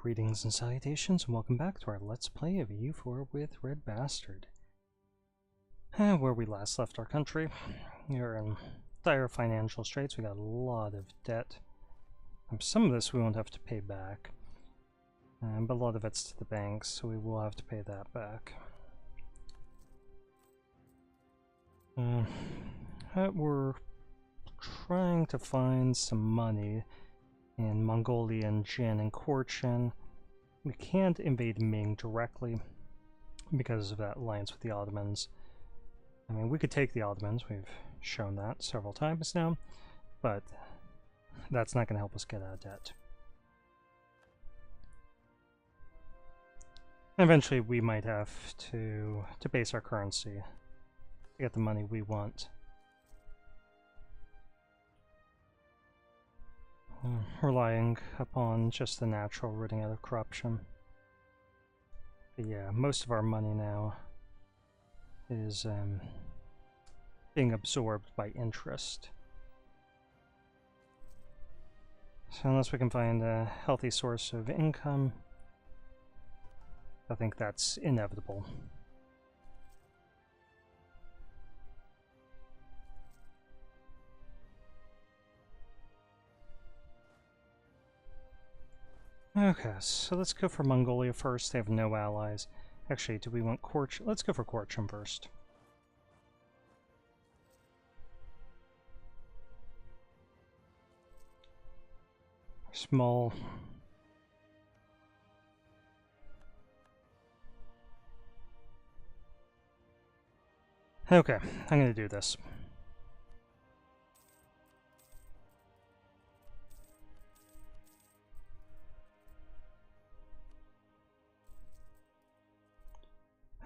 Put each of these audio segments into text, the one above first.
Greetings and salutations, and welcome back to our Let's Play of EU4 with RedBstrd. Where we last left our country, we are in dire financial straits. We got a lot of debt. Some of this we won't have to pay back, but a lot of it's to the banks, so we will have to pay that back. We're trying to find some money in Mongolian Jin and Korchin. We can't invade Ming directly because of that alliance with the Ottomans. I mean, we could take the Ottomans, we've shown that several times now, but that's not going to help us get out of debt. Eventually we might have to base our currency to get the money we want. Relying upon just the natural rooting out of corruption. But yeah, most of our money now is being absorbed by interest. So unless we can find a healthy source of income, I think that's inevitable. Okay, so let's go for Mongolia first. They have no allies. Actually, do we want Korchin? Let's go for Korchin first. Small. Okay, I'm gonna do this.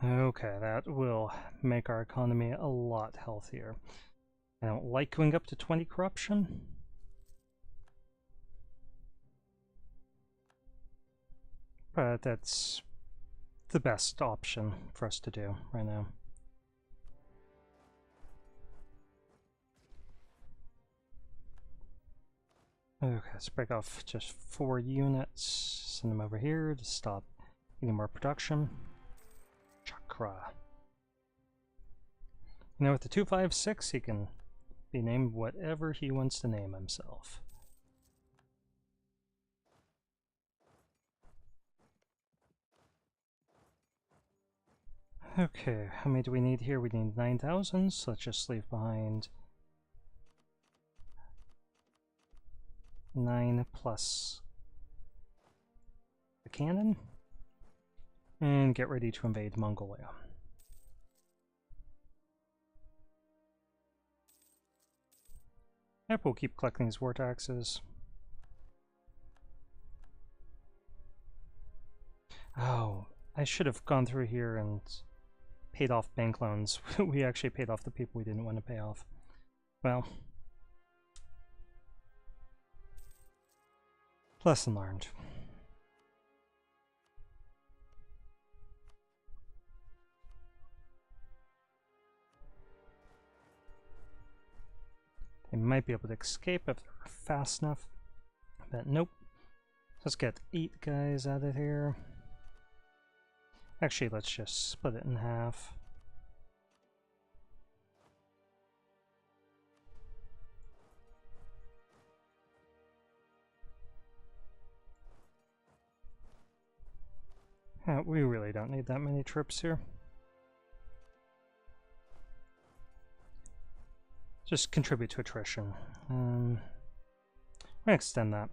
Okay, that will make our economy a lot healthier. I don't like going up to 20 corruption. But that's the best option for us to do right now. Okay, let's break off just 4 units, send them over here to stop any more production. Chakra. You know, with the 256, he can be named whatever he wants to name himself. Okay, how many do we need here? We need 9,000, so let's just leave behind 9 plus the cannon. And get ready to invade Mongolia. Yep, we'll keep collecting these war taxes. Oh, I should have gone through here and paid off bank loans. We actually paid off the people we didn't want to pay off. Well, lesson learned. They might be able to escape if they're fast enough, but nope. Let's get 8 guys out of here. Actually, let's just split it in half. We really don't need that many troops here. Just contribute to attrition. I'm gonna extend that.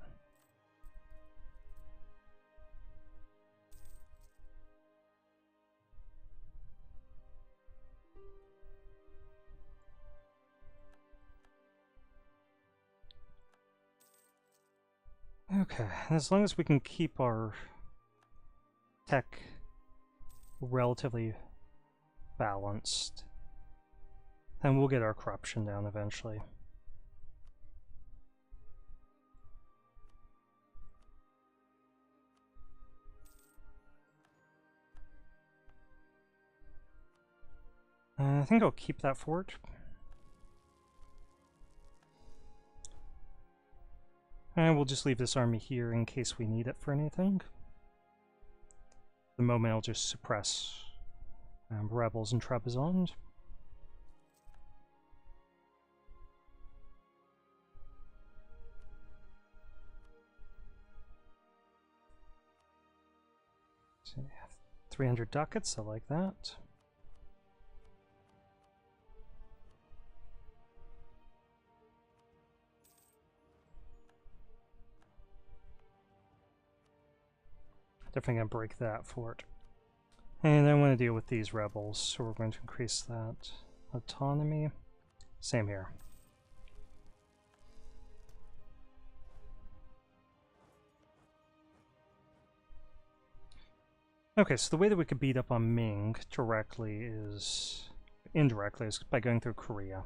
Okay, as long as we can keep our tech relatively balanced, and we'll get our corruption down eventually. I think I'll keep that fort. And we'll just leave this army here in case we need it for anything. the moment I'll just suppress rebels in Trebizond. So 300 ducats, I like that. Definitely gonna break that fort. And I want to deal with these rebels, so we're going to increase that autonomy. Same here. Okay, so the way that we could beat up on Ming indirectly is by going through Korea.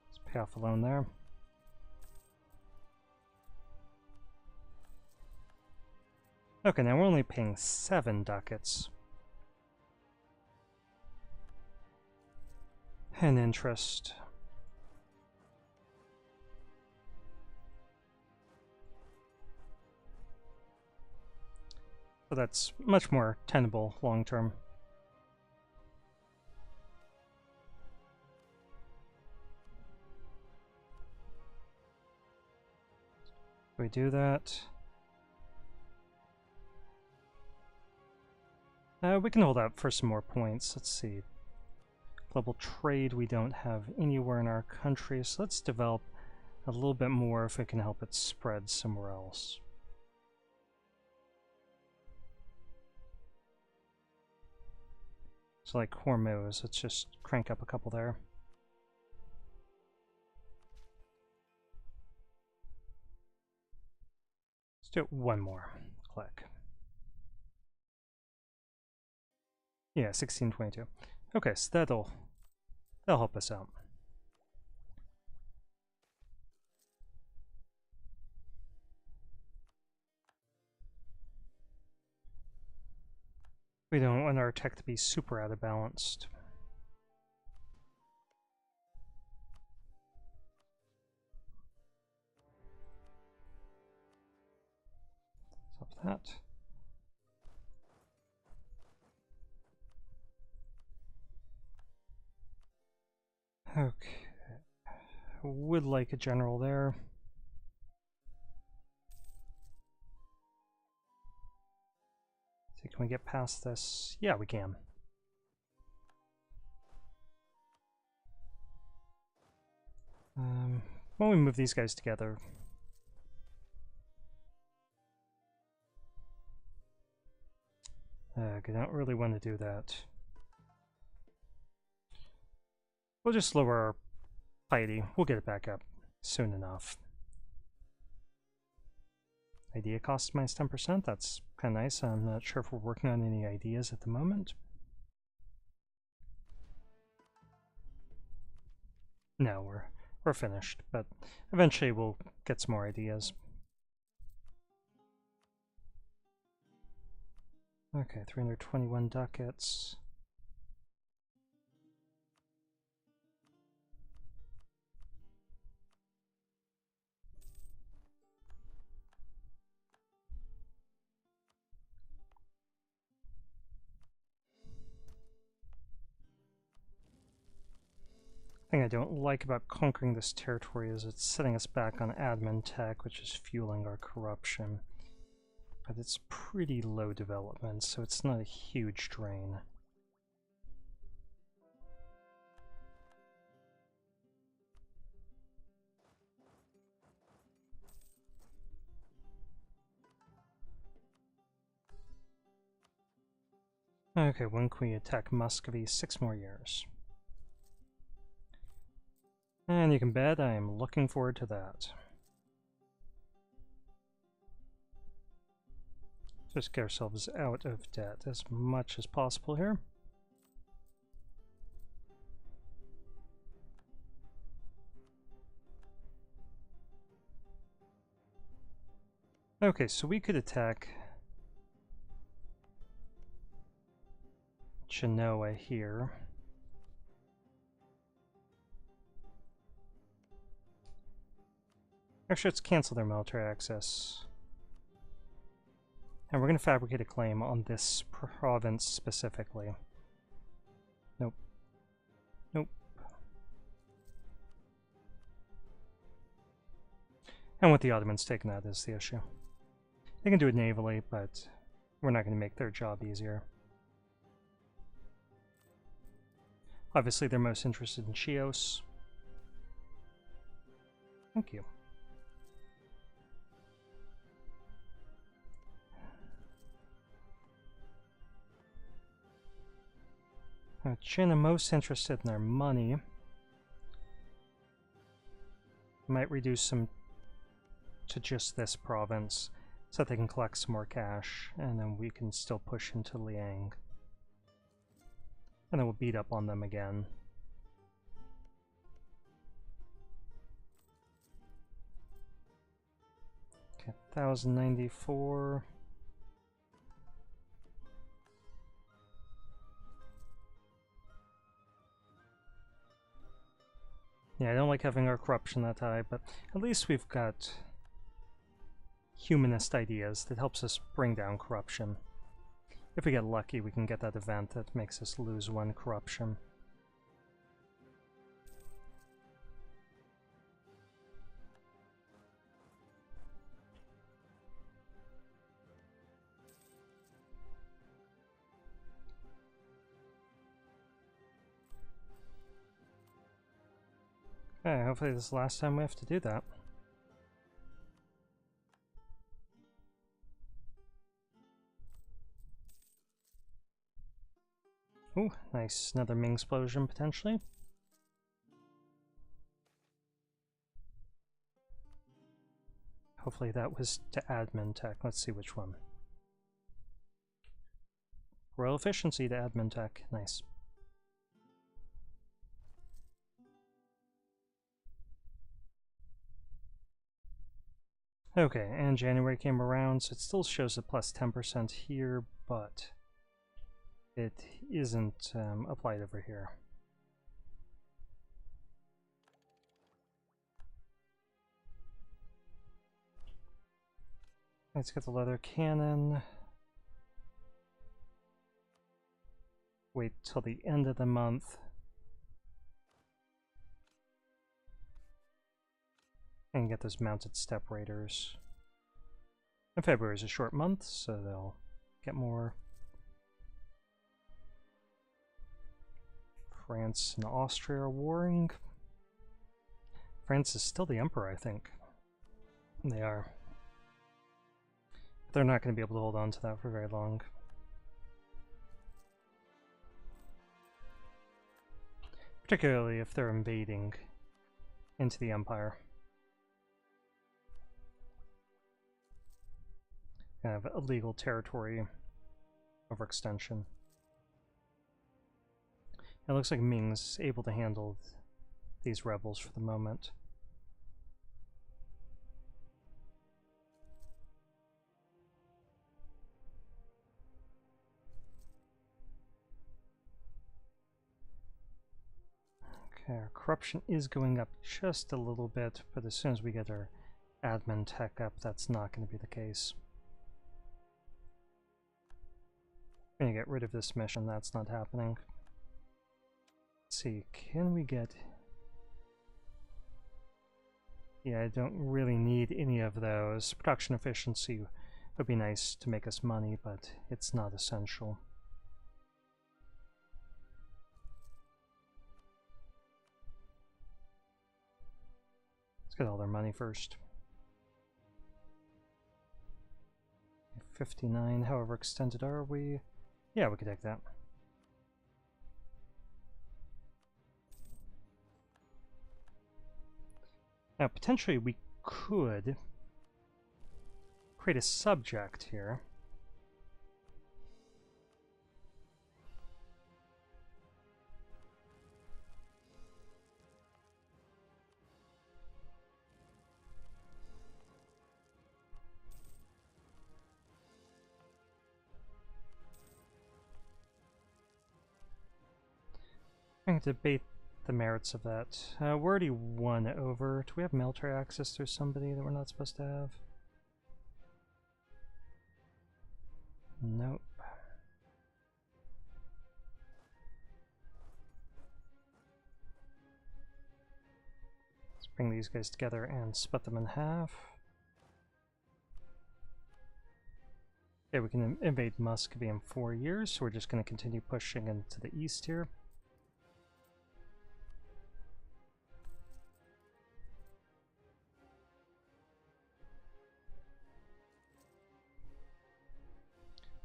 Let's pay off a loan there. Okay, now we're only paying 7 ducats. And interest. So that's much more tenable long term. We do that. We can hold out for some more points. Let's see. Global trade we don't have anywhere in our country, so let's develop a little bit more if we can help it spread somewhere else. So like Hormuz, let's just crank up a couple there. Let's do one more. Click. Yeah, 1622. Okay, so that'll help us out. We don't want our tech to be super out of balanced. Stop that. Okay. Would like a general there. So can we get past this? Yeah, we can. Why don't we move these guys together? I don't really want to do that. We'll just lower our piety. We'll get it back up soon enough. Idea cost minus 10%. That's kind of nice. I'm not sure if we're working on any ideas at the moment. No, we're finished, but eventually we'll get some more ideas. Okay, 321 ducats. The thing I don't like about conquering this territory is it's setting us back on admin tech, which is fueling our corruption. But it's pretty low development, so it's not a huge drain. Okay, when can we attack Muscovy? 6 more years. And you can bet I am looking forward to that. Just get ourselves out of debt as much as possible here. Okay, so we could attack Genoa here. Actually, let's cancel their military access. And we're going to fabricate a claim on this province specifically. Nope. Nope. And with the Ottomans taking that is the issue. They can do it navally, but we're not going to make their job easier. Obviously, they're most interested in Chios. Thank you. China most interested in their money. Might reduce them to just this province so that they can collect some more cash, and then we can still push into Liang. And then we'll beat up on them again. Okay, 1094. Yeah, I don't like having our corruption that high, but at least we've got humanist ideas that helps us bring down corruption. If we get lucky, we can get that event that makes us lose 1 corruption. Okay, hopefully this is the last time we have to do that. Ooh, nice. Another Ming explosion, potentially. Hopefully that was to admin tech. Let's see which one. Royal efficiency to admin tech. Nice. Okay, and January came around, so it still shows a plus 10% here, but it isn't applied over here. Let's get the leather cannon. Wait till the end of the month. And get those mounted steppe raiders. And February is a short month, so they'll get more. France and Austria are warring. France is still the emperor, I think. They are. But they're not going to be able to hold on to that for very long. Particularly if they're invading into the empire. Kind of illegal territory overextension. It looks like Ming's able to handle these rebels for the moment. Okay, our corruption is going up just a little bit, but as soon as we get our admin tech up, that's not going to be the case. I'm going to get rid of this mission, that's not happening. Let's see, can we get... Yeah, I don't really need any of those. Production efficiency would be nice to make us money, but it's not essential. Let's get all their money first. 59, however extended are we? Yeah, we could take that. Now, potentially we could create a subject here. I can debate the merits of that. We're already 1 over. Do we have military access through somebody that we're not supposed to have? Nope. Let's bring these guys together and split them in half. Okay, we can invade Muscovy in 4 years, so we're just going to continue pushing into the east here.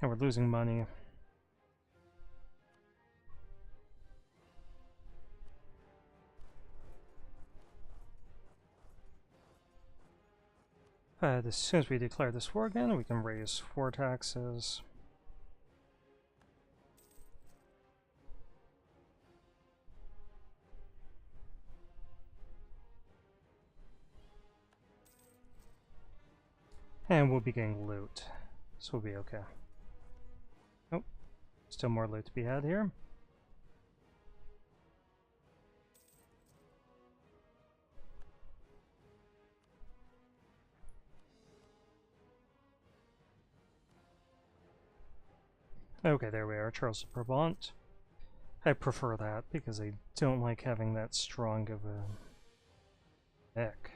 And we're losing money. But as soon as we declare this war again, we can raise war taxes. And we'll be getting loot, so we'll be okay. Oh, still more loot to be had here. Okay, there we are, Charles of Brabant. I prefer that because I don't like having that strong of a neck.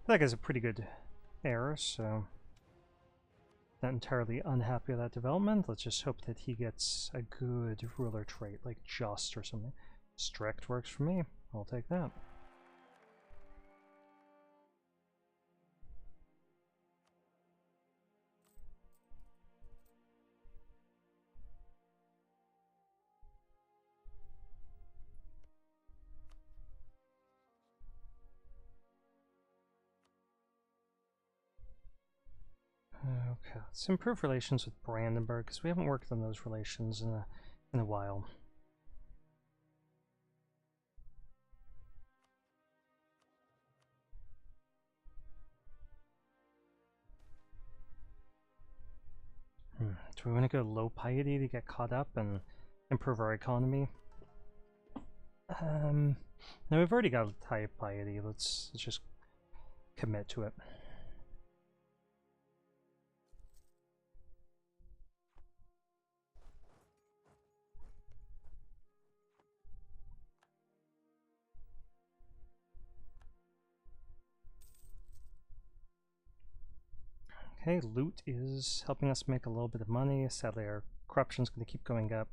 That guy's a pretty good heir, so not entirely unhappy with that development. Let's just hope that he gets a good ruler trait, like just or something. Strict works for me. I'll take that. Okay, let's improve relations with Brandenburg, because we haven't worked on those relations in a while. Do we want to go low piety to get caught up and improve our economy? No, we've already got high piety. Let's just commit to it. Okay, loot is helping us make a little bit of money. Sadly, our corruption's going to keep going up.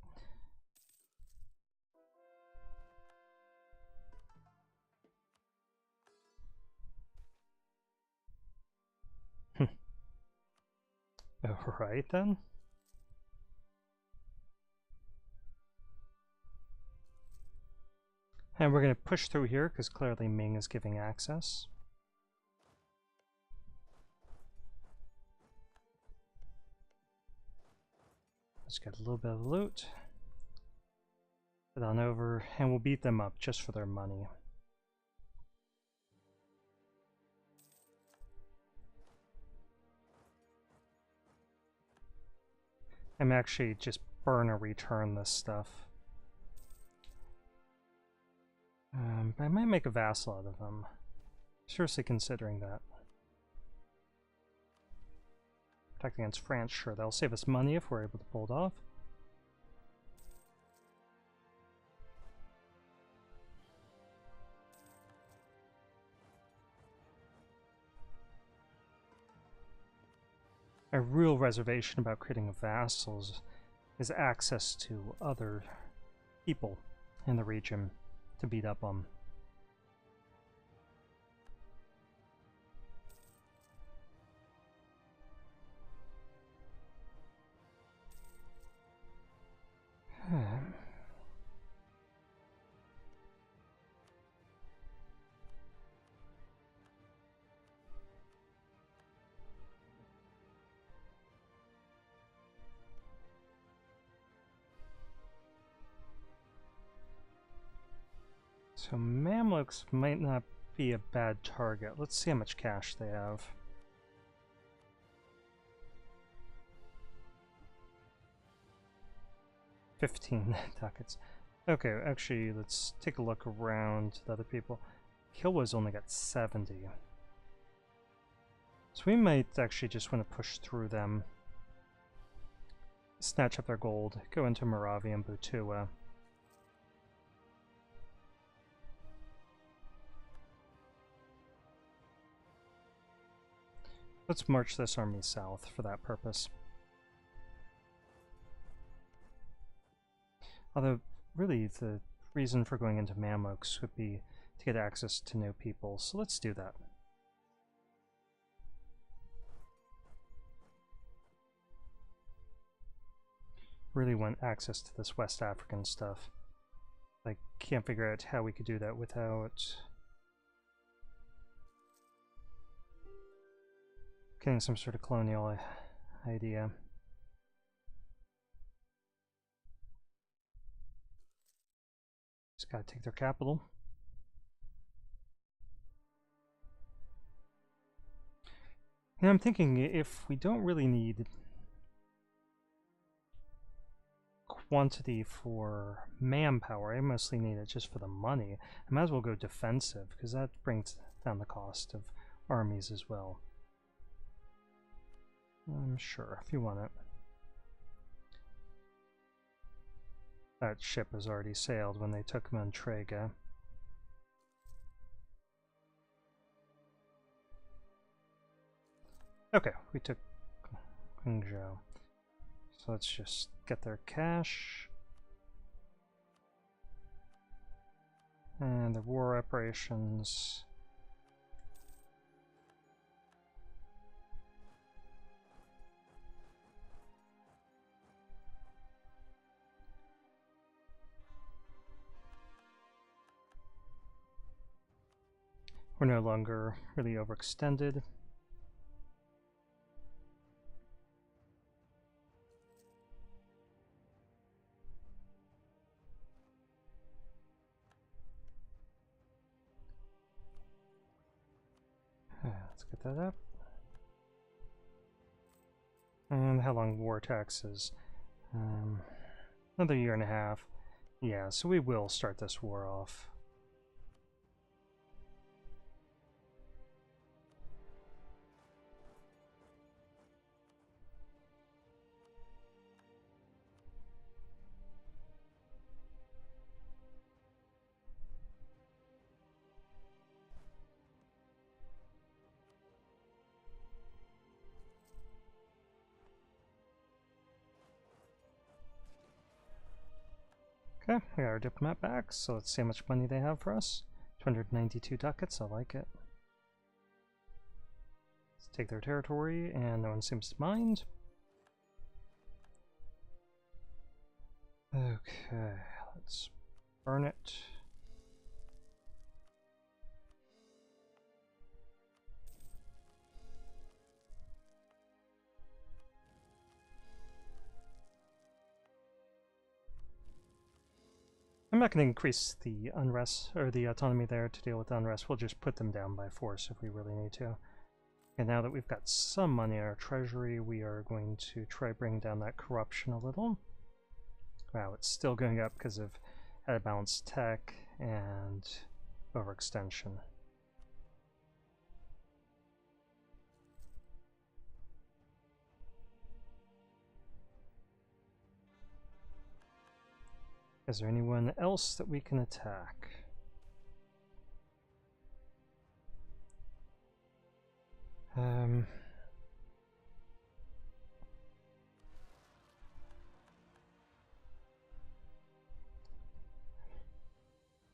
Alright then. And we're going to push through here because clearly Ming is giving access. Let's get a little bit of loot. Head on over, and we'll beat them up just for their money. I'm actually just burn or return this stuff. But I might make a vassal out of them. Seriously considering that. Protect against France, sure, that'll save us money if we're able to pull it off. A real reservation about creating vassals is access to other people in the region to beat up on. So Mamluks might not be a bad target. Let's see how much cash they have. $15 ducats. Okay, actually, let's take a look around the other people. Kilwa's only got 70. So we might actually just want to push through them, snatch up their gold, go into Moravia and Butua. Let's march this army south for that purpose. Although, really, the reason for going into Mamluks would be to get access to new people, so let's do that. Really want access to this West African stuff. I can't figure out how we could do that without getting some sort of colonial idea. Just gotta take their capital. And I'm thinking if we don't really need quantity for manpower, I mostly need it just for the money. I might as well go defensive, because that brings down the cost of armies as well. I'm sure, if you want it. That ship has already sailed when they took Montrega. Okay, we took Qingzhou. So let's just get their cash. And the war operations. We're no longer really overextended. Let's get that up. And how long war taxes? Another year and a half. Yeah, so we will start this war off. Okay, we got our diplomat back, so let's see how much money they have for us. 292 ducats, I like it. Let's take their territory, and no one seems to mind. Okay, let's burn it. I'm not going to increase the unrest or the autonomy there to deal with the unrest. We'll just put them down by force if we really need to. And now that we've got some money in our treasury, we are going to try bring down that corruption a little. Wow, it's still going up because of out of balance tech and overextension. Is there anyone else that we can attack?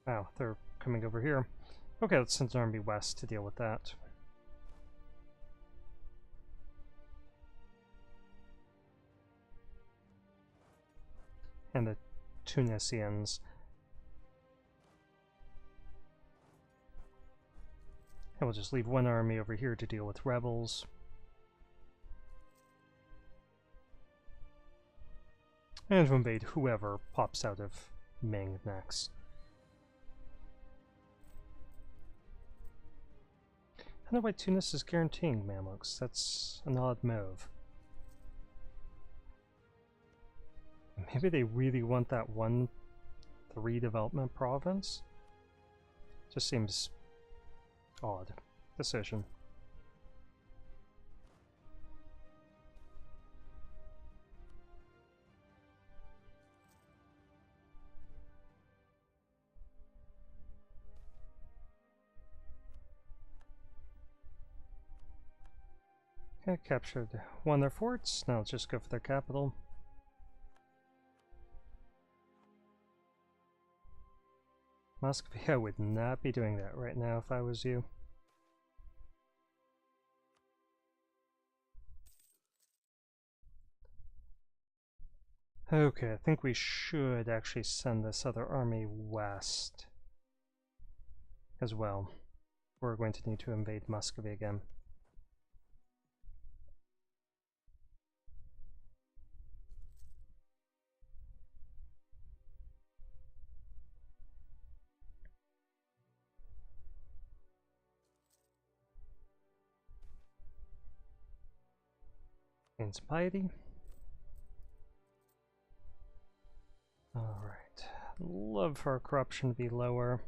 Wow, they're coming over here. Okay, let's send an army west to deal with that. And the Tunisians. And we'll just leave one army over here to deal with rebels. And to invade whoever pops out of Ming next. I don't know why Tunis is guaranteeing Mamluks. That's an odd move. Maybe they really want that 1-3 development province? Just seems odd decision. Okay, captured one of their forts. Now let's just go for their capital. Muscovy, I would not be doing that right now if I was you. Okay, I think we should actually send this other army west as well. We're going to need to invade Muscovy again. Gains piety. Alright. Love for our corruption to be lower.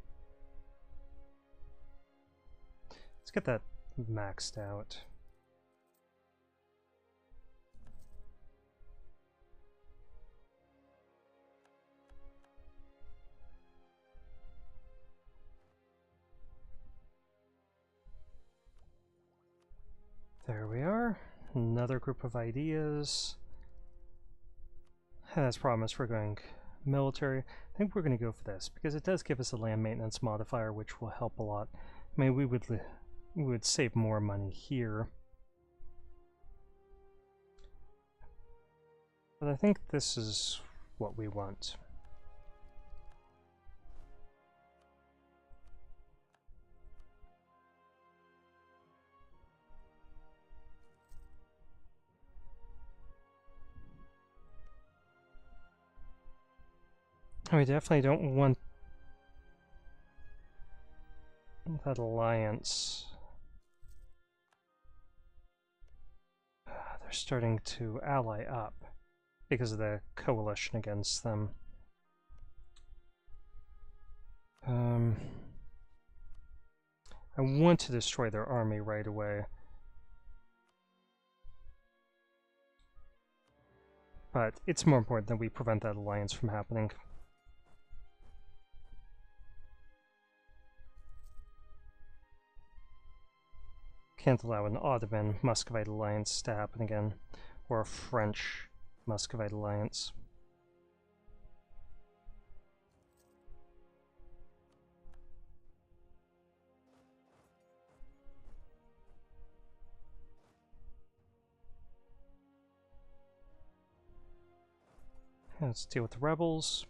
Let's get that maxed out. There we are. Another group of ideas. As promised, we're going military. I think we're going to go for this because it does give us a land maintenance modifier, which will help a lot. I mean, we would save more money here, but I think this is what we want. We definitely don't want that alliance. They're starting to ally up because of the coalition against them. I want to destroy their army right away. But it's more important that we prevent that alliance from happening. Can't allow an Ottoman Muscovite alliance to happen again, or a French Muscovite alliance. Let's deal with the rebels.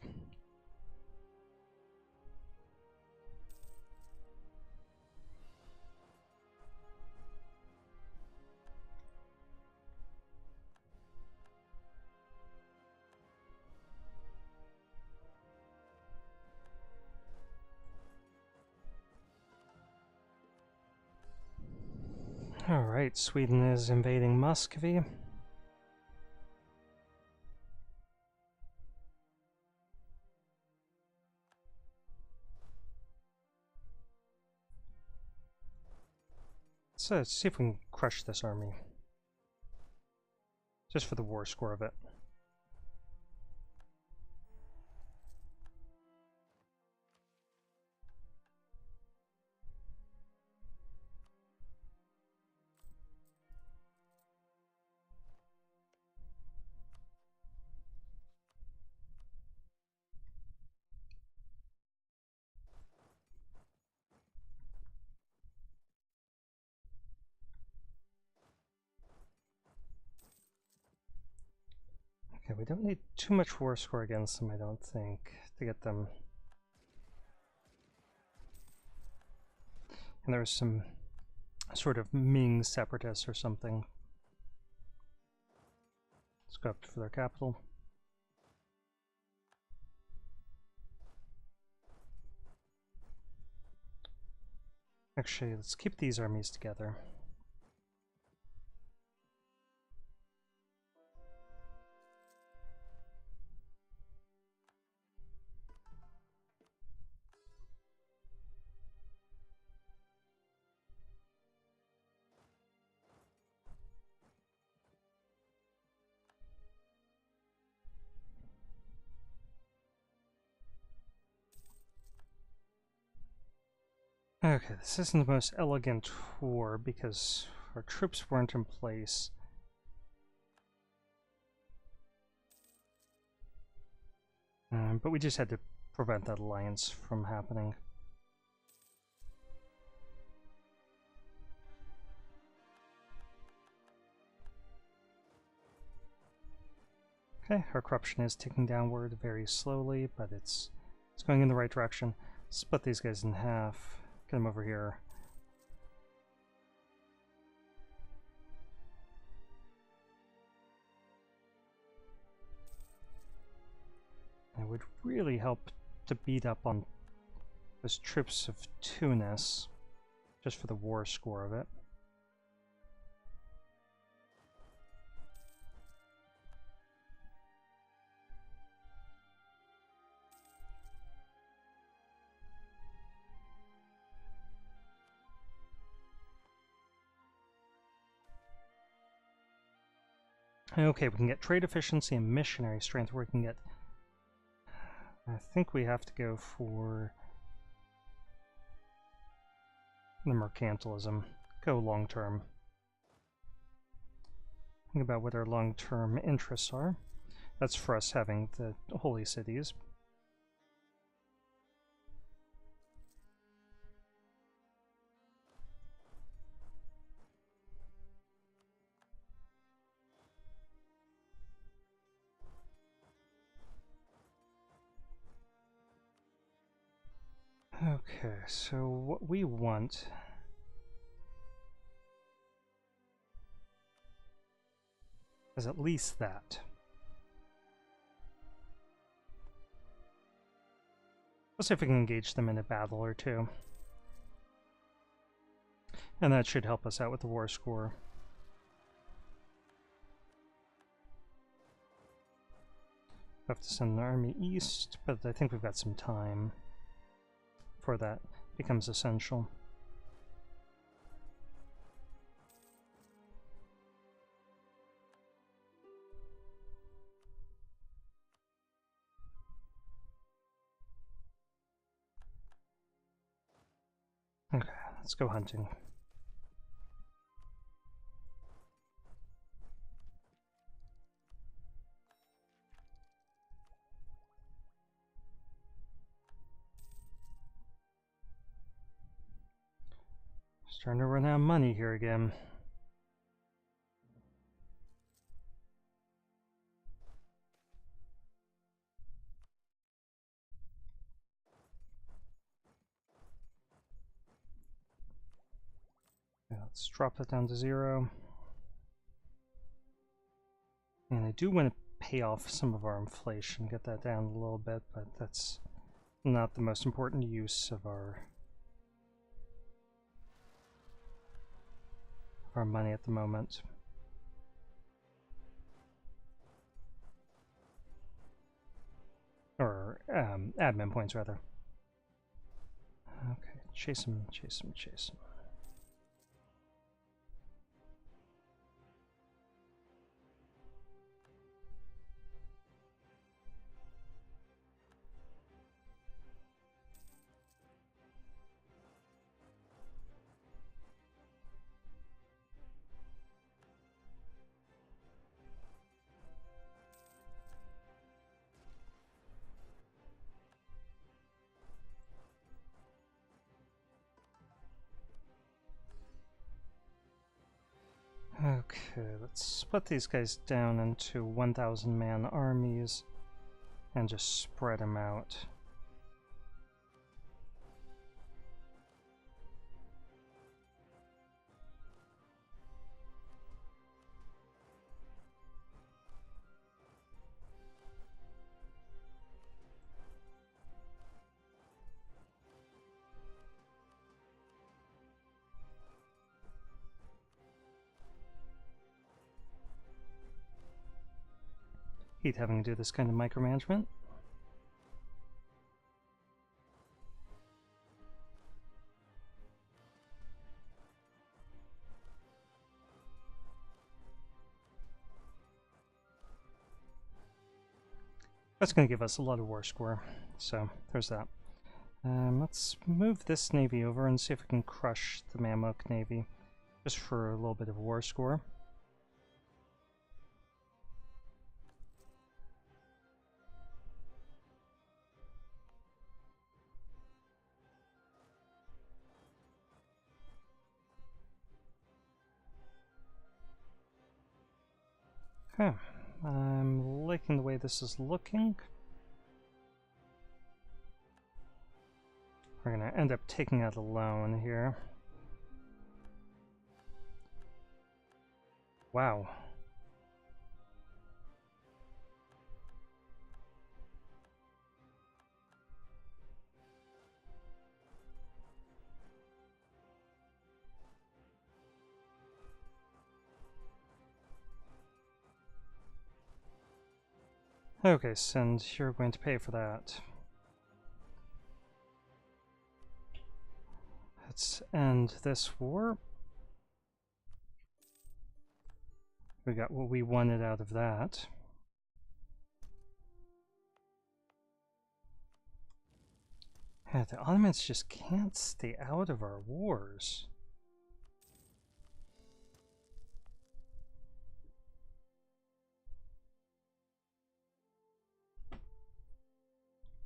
Alright, Sweden is invading Muscovy. So let's see if we can crush this army. Just for the war score of it. Okay, we don't need too much war score against them, I don't think, to get them. And there was some sort of Ming separatists or something. Let's go up for their capital. Actually, let's keep these armies together. Okay, this isn't the most elegant war because our troops weren't in place. But we just had to prevent that alliance from happening. Okay, our corruption is ticking downward very slowly, but it's going in the right direction. Split these guys in half. Get them over here. It would really help to beat up on those troops of Tunis, just for the war score of it. Okay, we can get trade efficiency and missionary strength where we can get... I think we have to go for the mercantilism. Go long-term. Think about what our long-term interests are. That's for us having the holy cities. Okay, so what we want is at least that. Let's see if we can engage them in a battle or two. And that should help us out with the war score. We have to send an army east, but I think we've got some time before that becomes essential. Okay, let's go hunting. Starting to run out of money here again. Let's drop that down to 0. And I do want to pay off some of our inflation, get that down a little bit, but that's not the most important use of our money at the moment. Or admin points rather. Okay, chase him, chase him, chase him. Okay, let's split these guys down into 1,000-man armies and just spread them out. Hate having to do this kind of micromanagement. That's going to give us a lot of war score, so there's that. Let's move this navy over and see if we can crush the Mamluk navy. just for a little bit of war score. Okay, I'm liking the way this is looking. We're gonna end up taking out a loan here. Wow. Okay, and you're going to pay for that. Let's end this war. We got what we wanted out of that. Yeah, the Ottomans just can't stay out of our wars.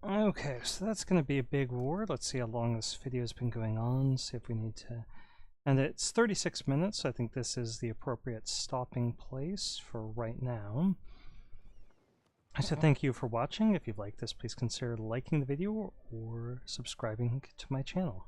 Okay, so that's going to be a big war. Let's see how long this video has been going on, see if we need to... And it's 36 minutes, so I think this is the appropriate stopping place for right now. So thank you for watching. If you like this, please consider liking the video or subscribing to my channel.